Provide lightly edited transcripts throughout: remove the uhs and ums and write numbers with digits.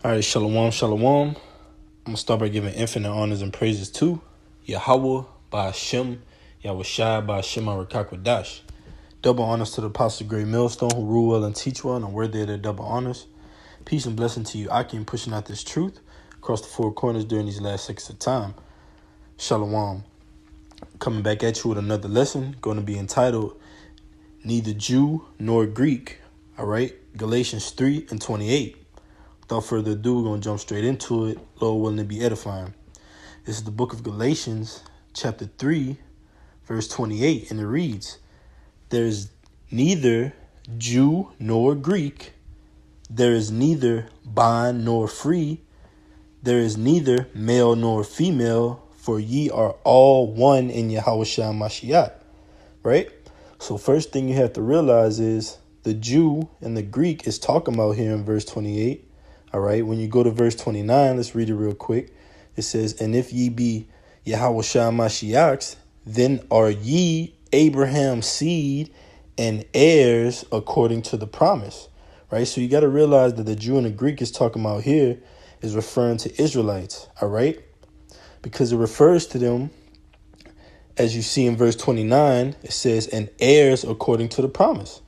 All right, shalom, shalom. I'm going to start by giving infinite honors and praises to Yahweh, by Hashem, Yahweh Shai, by Hashem, Arakakwadash. Double honors to the Apostle Great Millstone who rule well and teach well and are worthy of their double honors. Peace and blessing to you, Akim, pushing out this truth across the four corners during these last seconds of time. Shalom. Coming back at you with another lesson, going to be entitled, Neither Jew nor Greek. All right, Galatians 3:28. Without further ado, we're going to jump straight into it. Lord willing to be edifying. This is the book of Galatians, chapter 3, verse 28, and it reads, There is neither Jew nor Greek. There is neither bond nor free. There is neither male nor female, for ye are all one in Yahweh Shai Mashiach. Right? So first thing you have to realize is the Jew and the Greek is talking about here in verse 28. All right, when you go to verse 29, let's read it real quick. It says, And if ye be Yahweh Shai Mashiachs, then are ye Abraham's seed and heirs according to the promise. Right, so you got to realize that the Jew and the Greek is talking about here is referring to Israelites. All right, because it refers to them, as you see in verse 29, it says, and heirs according to the promise.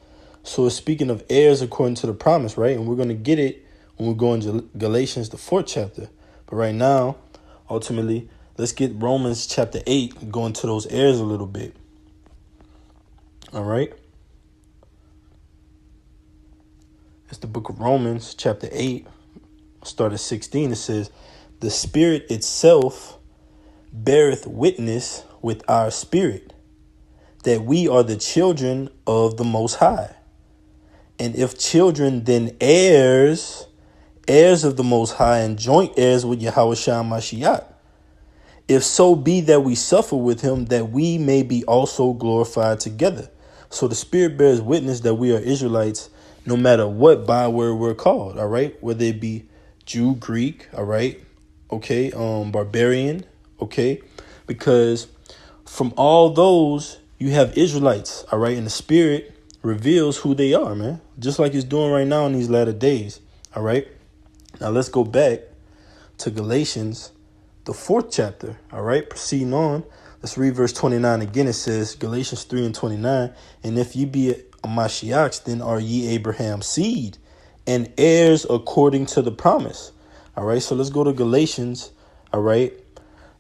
So it's speaking of heirs according to the promise, right? And we're going to get it when we go into Galatians, the 4th chapter. But right now, ultimately, let's get Romans chapter 8 and go into those heirs a little bit. All right. It's the book of Romans chapter 8. Start at 16. It says, The Spirit itself beareth witness with our spirit that we are the children of the Most High. And if children, then heirs of the Most High, and joint heirs with Yahweh Shai Mashiach, if so be that we suffer with him, that we may be also glorified together. So the Spirit bears witness that we are Israelites, no matter what byword we're called, all right? Whether it be Jew, Greek, all right? Okay, barbarian, okay? Because from all those, you have Israelites, all right? And the Spirit reveals who they are, man. Just like it's doing right now in these latter days, all right? Now let's go back to Galatians, the 4th chapter. All right, proceeding on. Let's read verse 29 again. It says, Galatians 3:29, and if ye be a Mashiachs, then are ye Abraham's seed and heirs according to the promise. All right, so let's go to Galatians. All right,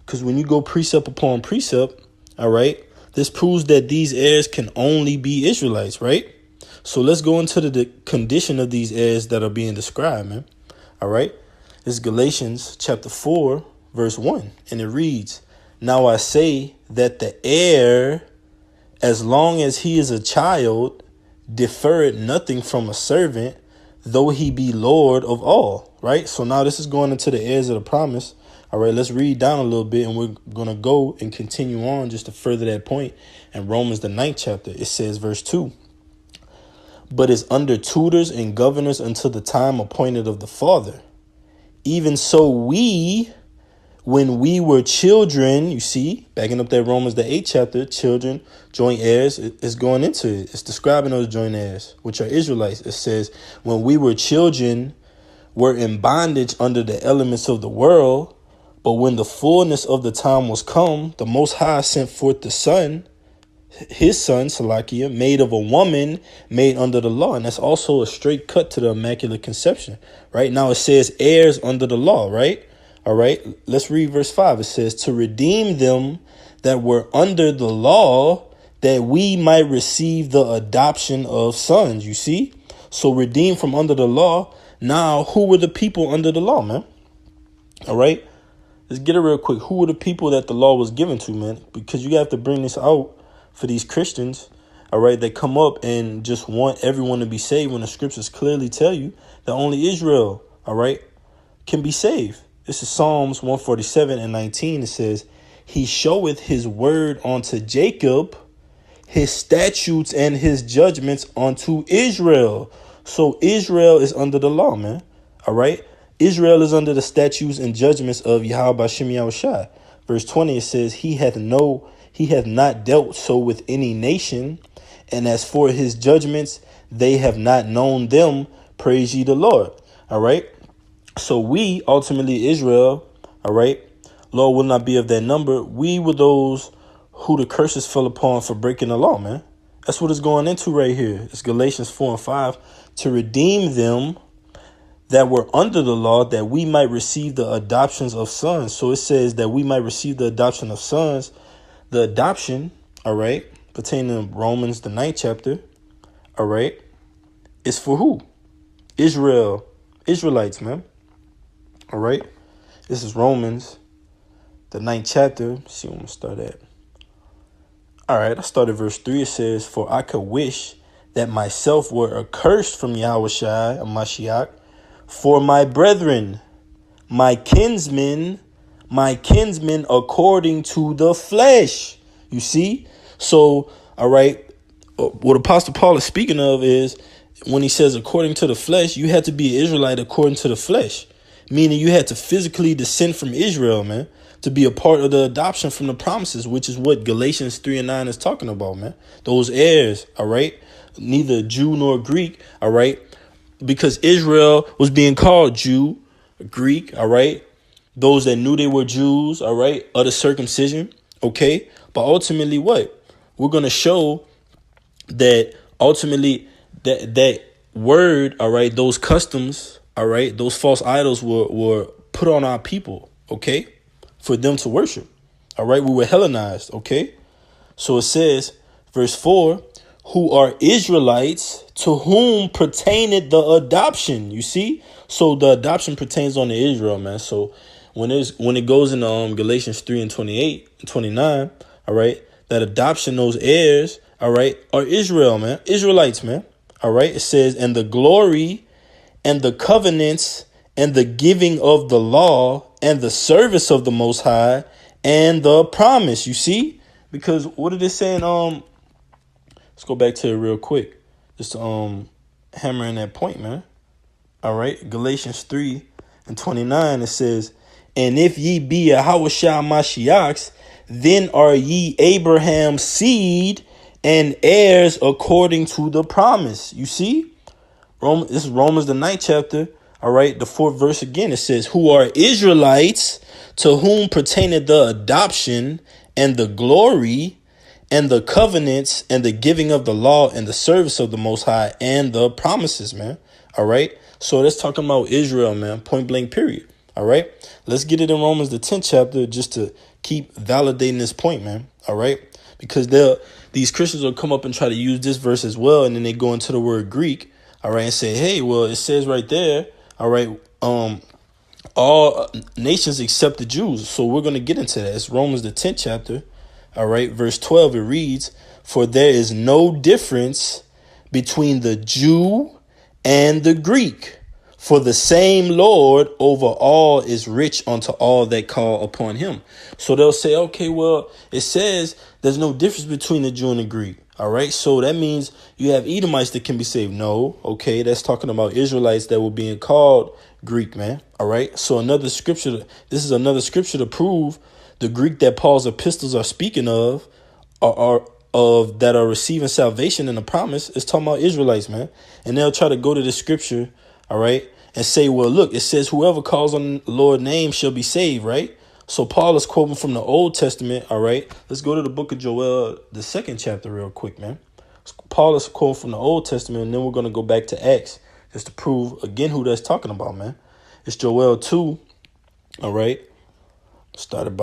because when you go precept upon precept, all right, this proves that these heirs can only be Israelites, right? So let's go into the condition of these heirs that are being described, man. All right, this is Galatians chapter 4, verse 1, and it reads, Now I say that the heir, as long as he is a child, deferred nothing from a servant, though he be Lord of all. Right, so now this is going into the heirs of the promise. All right, let's read down a little bit, and we're going to go and continue on just to further that point. In Romans, the 9th chapter, it says, verse 2, But is under tutors and governors until the time appointed of the Father. Even so we, when we were children, you see, backing up that Romans, the 8th chapter, children, joint heirs, is going into it. It's describing those joint heirs, which are Israelites. It says, when we were children, were in bondage under the elements of the world, but when the fullness of the time was come, the Most High sent forth the Son, his son, Salakia, made of a woman, made under the law. And that's also a straight cut to the Immaculate Conception. Right now it says heirs under the law, right? All right, let's read verse 5. It says, to redeem them that were under the law, that we might receive the adoption of sons. You see? So redeemed from under the law. Now, who were the people under the law, man? All right, let's get it real quick. Who were the people that the law was given to, man? Because you have to bring this out for these Christians, all right, they come up and just want everyone to be saved when the scriptures clearly tell you that only Israel, all right, can be saved. This is Psalms 147:19. It says, He showeth his word unto Jacob, his statutes and his judgments unto Israel. So Israel is under the law, man. All right. Israel is under the statutes and judgments of Yahweh Shem Yahushai. Verse 20, it says, He hath not dealt so with any nation, and as for his judgments, they have not known them. Praise ye the Lord. All right. So we, ultimately Israel, all right, Lord will not be of that number. We were those who the curses fell upon for breaking the law, man. That's what it's going into right here. It's Galatians 4 and 5. To redeem them that were under the law, that we might receive the adoptions of sons. So it says that we might receive the adoption of sons. The adoption, all right, pertaining to Romans, the 9th chapter, all right, is for who? Israelites, man. All right. This is Romans, the 9th chapter. Let's see where I'm going to start at. All right. I started verse 3. It says, for I could wish that myself were accursed from Yahushua, a Mashiach, for my brethren, my kinsmen according to the flesh. You see? So, all right, what Apostle Paul is speaking of is when he says according to the flesh, you had to be an Israelite according to the flesh, meaning you had to physically descend from Israel, man, to be a part of the adoption from the promises, which is what Galatians 3 and 9 is talking about, man. Those heirs, all right, neither Jew nor Greek, all right, because Israel was being called Jew, Greek, all right, those that knew they were Jews, all right, of the circumcision, okay, but ultimately what? We're going to show that ultimately that word, all right, those customs, all right, those false idols were put on our people, okay, for them to worship, all right, we were Hellenized, okay, so it says, verse 4, who are Israelites, to whom pertaineth the adoption. You see? So the adoption pertains on to Israel, man. So when it goes into Galatians 3 and 28 and 29, all right, that adoption, those heirs, all right, are Israel, man. Israelites, man. All right. It says, and the glory and the covenants and the giving of the law and the service of the Most High and the promise. You see? Because what did it say in let's go back to it real quick. Just hammer in that point, man. All right. Galatians 3 and 29, it says, and if ye be a Yahushua Mashiachs, then are ye Abraham's seed and heirs according to the promise. You see? This is Romans, the 9th chapter. All right. The 4th verse again, it says, who are Israelites, to whom pertaineth the adoption and the glory and the covenants and the giving of the law and the service of the Most High and the promises, man. All right. So that's talking about Israel, man. Point blank, period. All right. Let's get it in Romans, the 10th chapter, just to keep validating this point, man. All right. Because these Christians will come up and try to use this verse as well. And then they go into the word Greek. All right. And say, hey, well, it says right there. All right. All nations except the Jews. So we're going to get into that. It's Romans, the 10th chapter. All right, verse 12, it reads, for there is no difference between the Jew and the Greek, for the same Lord over all is rich unto all that call upon him. So they'll say, okay, well, it says there's no difference between the Jew and the Greek. All right, so that means you have Edomites that can be saved. No, okay, that's talking about Israelites that were being called Greek, man. All right, so this is another scripture to prove the Greek that Paul's epistles are speaking of that are receiving salvation and the promise is talking about Israelites, man. And they'll try to go to the scripture, all right, and say, well, look, it says whoever calls on the Lord's name shall be saved, right? So Paul is quoting from the Old Testament, all right? Let's go to the book of Joel, the 2nd chapter real quick, man. Paul is quoting from the Old Testament, and then we're going to go back to Acts just to prove, again, who that's talking about, man. It's Joel 2, all right? Start at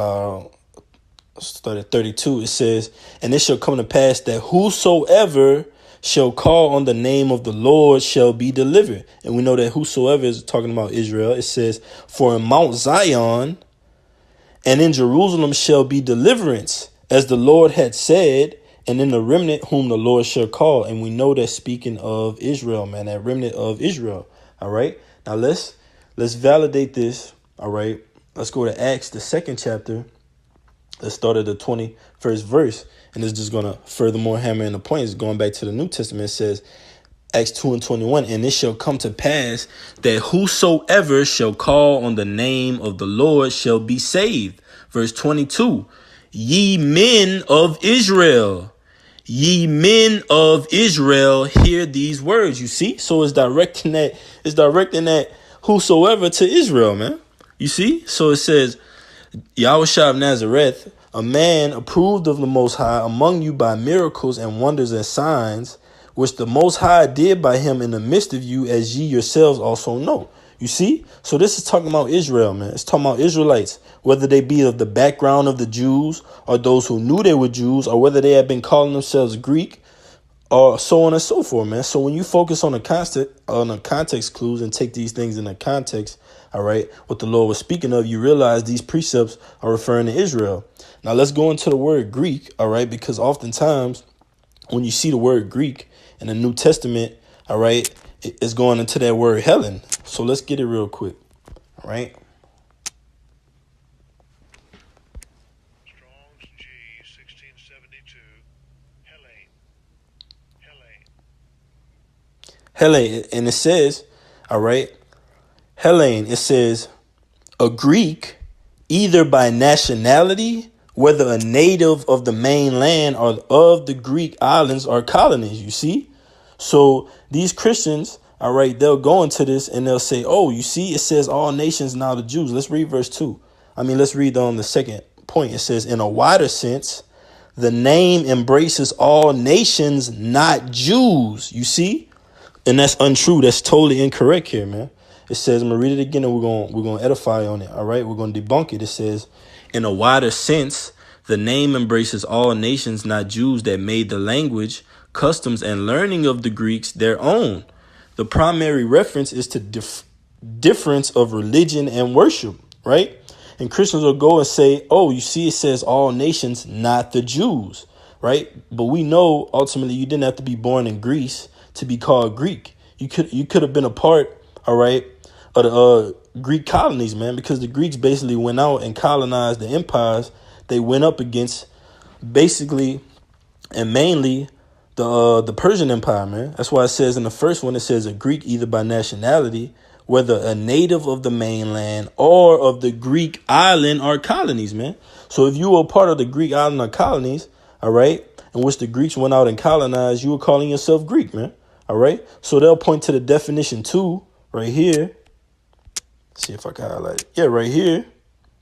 32. It says, and it shall come to pass that whosoever shall call on the name of the Lord shall be delivered. And we know that whosoever is talking about Israel. It says, for in Mount Zion and in Jerusalem shall be deliverance, as the Lord had said, and in the remnant whom the Lord shall call. And we know that speaking of Israel, man, that remnant of Israel. All right. Now let's validate this. All right. Let's go to Acts, the 2nd chapter. Let's start at the 21st verse. And it's just going to furthermore hammer in the point. It's going back to the New Testament. It says, Acts 2 and 21, and it shall come to pass that whosoever shall call on the name of the Lord shall be saved. Verse 22, ye men of Israel, hear these words. You see? So it's directing that whosoever to Israel, man. You see? So it says, Yahushua of Nazareth, a man approved of the Most High among you by miracles and wonders and signs, which the Most High did by him in the midst of you, as ye yourselves also know. You see? So this is talking about Israel, man. It's talking about Israelites, whether they be of the background of the Jews or those who knew they were Jews, or whether they had been calling themselves Greek, or so on and so forth, man. So when you focus on the context clues and take these things in the context, all right, what the Lord was speaking of, you realize these precepts are referring to Israel. Now let's go into the word Greek, all right, because oftentimes when you see the word Greek in the New Testament, all right, it's going into that word Helen. So let's get it real quick, all right. Strong's G 1672, Helen, and it says, all right, Helen, it says a Greek, either by nationality, whether a native of the mainland or of the Greek islands or colonies, you see? So these Christians, all right, they'll go into this and they'll say, oh, you see, it says all nations, now the Jews. Let's read verse 2. Let's read on the second point. It says, in a wider sense, the name embraces all nations, not Jews, you see? And that's untrue. That's totally incorrect here, man. It says, I'm going to read it again and we're going to edify on it. All right. We're going to debunk it. It says, in a wider sense, the name embraces all nations, not Jews, that made the language, customs, and learning of the Greeks their own. The primary reference is to difference of religion and worship. Right. And Christians will go and say, oh, you see, it says all nations, not the Jews. Right. But we know ultimately you didn't have to be born in Greece to be called Greek. You could have been a part, all right, of the Greek colonies, man, because the Greeks basically went out and colonized the empires they went up against, basically and mainly the Persian Empire, man. That's why it says in the first one, it says a Greek either by nationality, whether a native of the mainland or of the Greek island or colonies, man. So if you were part of the Greek island or colonies, all right, in which the Greeks went out and colonized, you were calling yourself Greek, man. All right. So they'll point to the definition 2 right here. See if I can highlight it. Yeah, right here.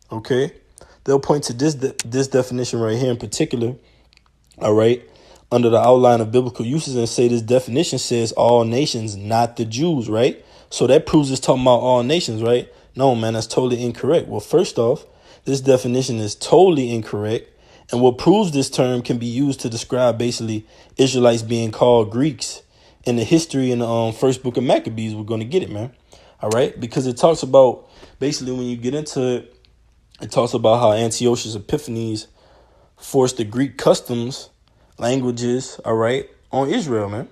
OK, they'll point to this definition right here in particular. All right. Under the outline of biblical uses and say this definition says all nations, not the Jews. Right. So that proves it's talking about all nations. Right. No, man, that's totally incorrect. Well, first off, this definition is totally incorrect. And what proves this term can be used to describe basically Israelites being called Greeks in the history in the first book of Maccabees. We're going to get it, man. All right. Because it talks about basically when you get into it, it talks about how Antiochus Epiphanes forced the Greek customs, languages, all right, on Israel, man.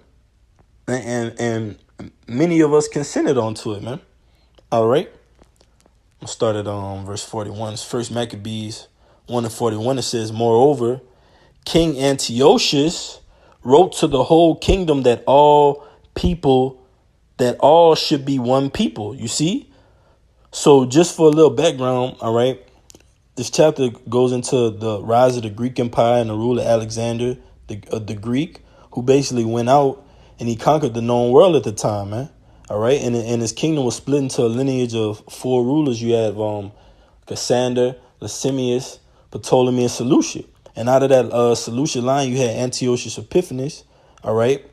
And many of us consented onto it, man. All right. I'll start at verse 41. It's first Maccabees 1:41. It says, moreover, King Antiochus wrote to the whole kingdom that all should be one people. You see? So just for a little background, all right, this chapter goes into the rise of the Greek Empire and the rule of Alexander, the Greek, who basically went out and he conquered the known world at the time, man. All right. And his kingdom was split into a lineage of 4 rulers. You have Cassander, Licinius, Ptolemy, and Seleucia. And out of that Seleucia line, you had Antiochus Epiphanes. All right.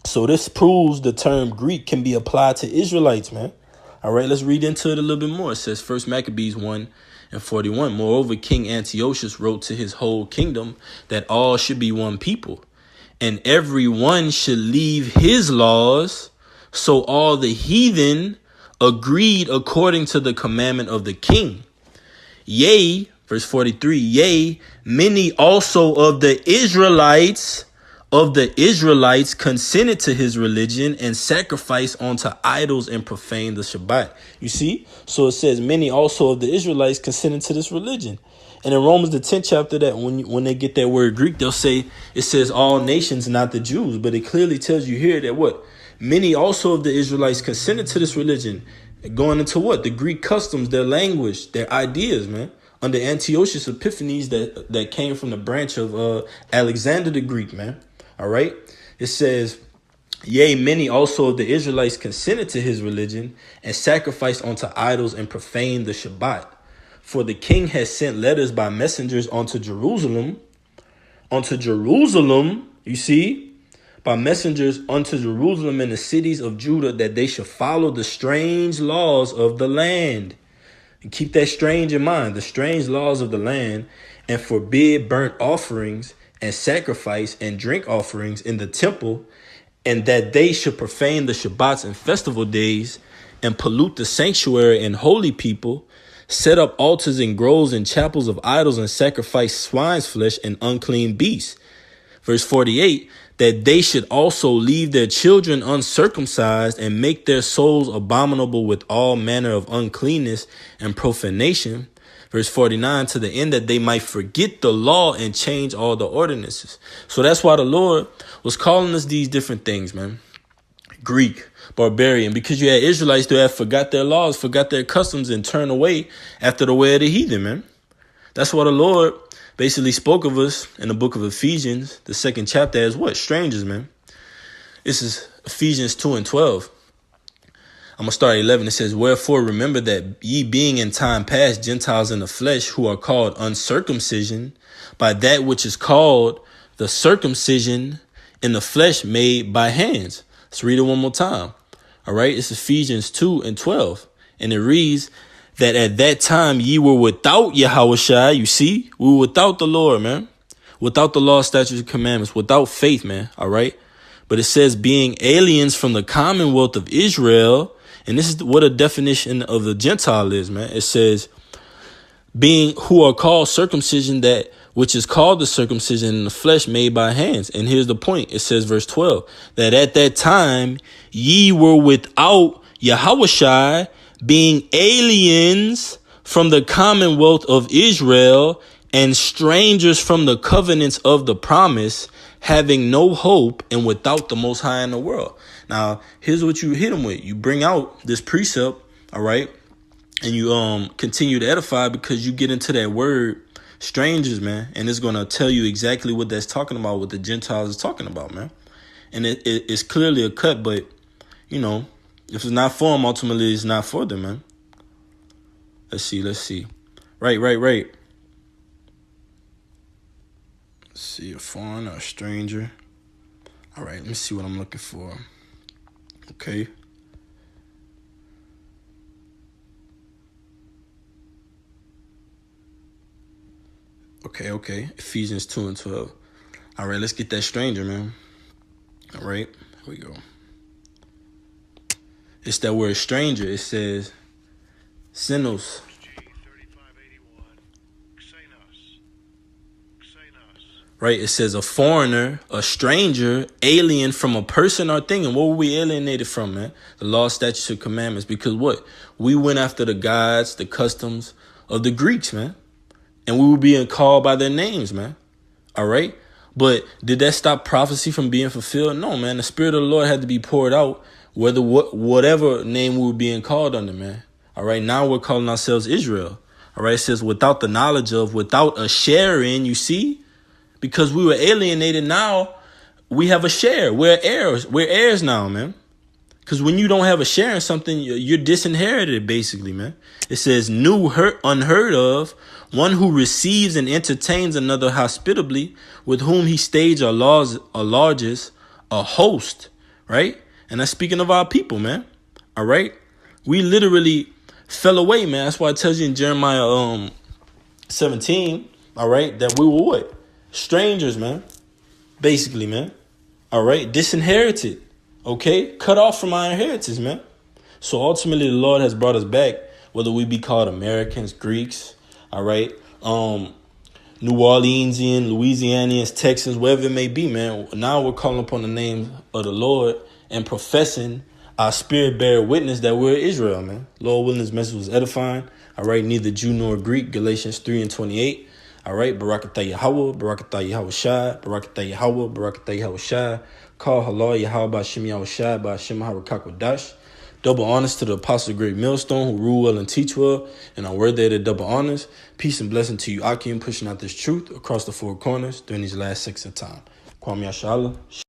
So this proves the term Greek can be applied to Israelites, man. All right. Let's read into it a little bit more. It says first Maccabees 1:41. Moreover, King Antiochus wrote to his whole kingdom that all should be one people, and every one should leave his laws. So all the heathen agreed according to the commandment of the king. Yea, verse 43, yea, many also of the Israelites consented to his religion and sacrificed unto idols and profaned the Shabbat. You see? So it says many also of the Israelites consented to this religion. And in Romans, the 10th chapter, that when they get that word Greek, they'll say it says all nations, not the Jews. But it clearly tells you here that what? Many also of the Israelites consented to this religion, going into what? The Greek customs, their language, their ideas, man. Under Antiochus Epiphanes that came from the branch of Alexander the Greek, man. All right. It says, Yea, many also of the Israelites consented to his religion and sacrificed unto idols and profaned the Shabbat. For the king has sent letters by messengers unto Jerusalem, you see, by messengers unto Jerusalem and the cities of Judah, that they should follow the strange laws of the land. And keep that strange in mind, the strange laws of the land, and forbid burnt offerings and sacrifice and drink offerings in the temple, and that they should profane the Shabbats and festival days, and pollute the sanctuary and holy people, set up altars and groves and chapels of idols, and sacrifice swine's flesh and unclean beasts. Verse 48, that they should also leave their children uncircumcised and make their souls abominable with all manner of uncleanness and profanation. Verse 49, to the end that they might forget the law and change all the ordinances. So that's why the Lord was calling us these different things, man. Greek, barbarian, because you had Israelites who had forgot their laws, forgot their customs, and turned away after the way of the heathen, man. That's why the Lord basically spoke of us in the book of Ephesians, the 2nd chapter, as what? Strangers, man. This is Ephesians 2:12. I'm going to start at 11. It says, wherefore remember that ye being in time past Gentiles in the flesh, who are called uncircumcision, by that which is called the circumcision in the flesh made by hands. Let's read it one more time. All right. It's Ephesians 2:12. And it reads that at that time ye were without Yahushua. You see, we were without the Lord, man. Without the law, statutes, and commandments, without faith, man. All right. But it says being aliens from the commonwealth of Israel. And this is what a definition of the Gentile is, man. It says being who are called circumcision, that which is called the circumcision in the flesh made by hands. And here's the point. It says verse 12, that at that time ye were without Yahushua, being aliens from the commonwealth of Israel and strangers from the covenants of the promise, having no hope and without the Most High in the world. Now, here's what you hit them with. You bring out this precept, all right, and you continue to edify, because you get into that word strangers, man, and it's going to tell you exactly what that's talking about, what the Gentiles is talking about, man. And it's clearly a cut, but, you know, if it's not for them, ultimately it's not for them, man. Let's see. Right. Let's see, a foreigner, a stranger. All right, let me see what I'm looking for. Okay. Okay. Ephesians 2:12. All right, let's get that stranger, man. All right, here we go. It's that word stranger. It says Sinos. Right, it says a foreigner, a stranger, alien from a person or thing. And what were we alienated from, man? The law, statutes, and commandments. Because what? We went after the gods, the customs of the Greeks, man. And we were being called by their names, man. All right? But did that stop prophecy from being fulfilled? No, man. The Spirit of the Lord had to be poured out, whatever name we were being called under, man. All right? Now we're calling ourselves Israel. All right? It says without the knowledge of, without a share in, you see? Because we were alienated, now we have a share. We're heirs. We're heirs now, man. Because when you don't have a share in something, you're disinherited, basically, man. It says unheard of, one who receives and entertains another hospitably, with whom he stages or largest, a host, right? And that's speaking of our people, man. All right? We literally fell away, man. That's why it tells you in Jeremiah 17, all right, that we were what? Strangers, man. Basically, man. All right. Disinherited. Okay. Cut off from our inheritance, man. So ultimately, the Lord has brought us back, whether we be called Americans, Greeks, all right, New Orleansians, Louisianians, Texans, wherever it may be, man. Now we're calling upon the name of the Lord and professing our spirit bear witness that we're Israel, man. Lord willing, this message was edifying. All right. Neither Jew nor Greek. Galatians 3:28. All right, Barakatah Yahweh, Barakatah Yahushua, Barakatah Yahweh, Barakatah Yahushua. Call halal Yahweh Ba'Shem Yahushua, Ba'Shem Harakakwadash. Double honors to the apostle Great Millstone, who rule well and teach well, and are worthy of the double honors. Peace and blessing to you, Akim, pushing out this truth across the four corners during these last 6 of time. Kwame Yashala.